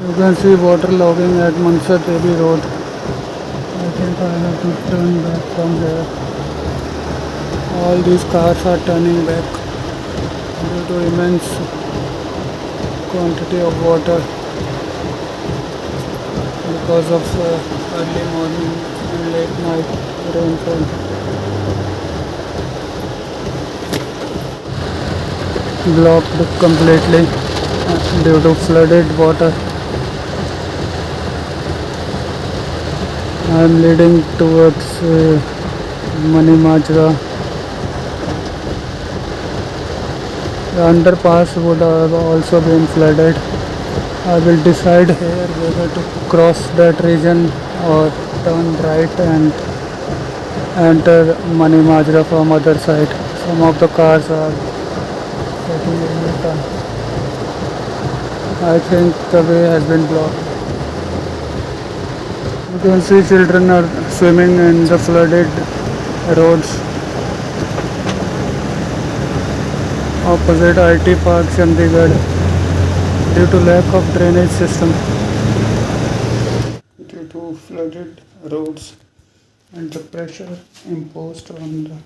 You can see water logging at Mansa Devi Road. I think I have to turn back from here. All these cars are turning back due to immense quantity of water because of early morning and late night rainfall. Blocked completely due to flooded water. I am leading towards Mani Majra. The underpass would have also been flooded. I will decide here whether to cross that region or turn right and enter Mani Majra from other side. Some of the cars are taking a U-turn. I think the way has been blocked. You can see children are swimming in the flooded roads opposite IT Park Chandigarh due to lack of drainage system. Due to flooded roads and the pressure imposed on the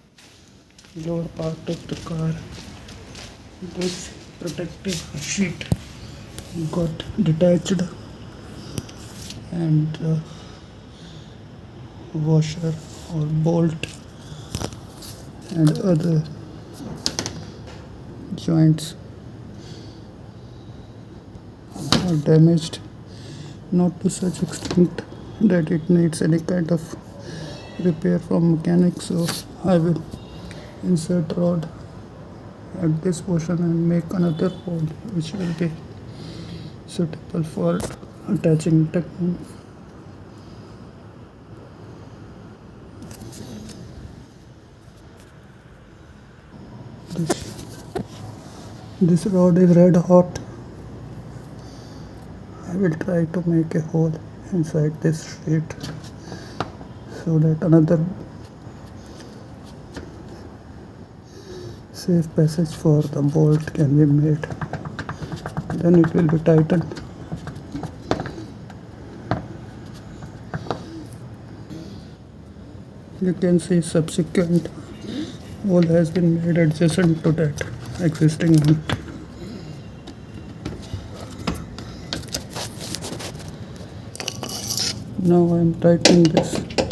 lower part of the car, this protective sheet got detached and the washer or bolt and other joints are damaged, not to such extent that it needs any kind of repair from mechanics. So I will insert rod at this portion and make another hole which will be suitable for attaching technique. This rod is red hot. I will try to make a hole inside this sheet so that another safe passage for the bolt can be made. Then it will be tightened. You can see subsequent hole has been made adjacent to that existing one. Now I am tightening this.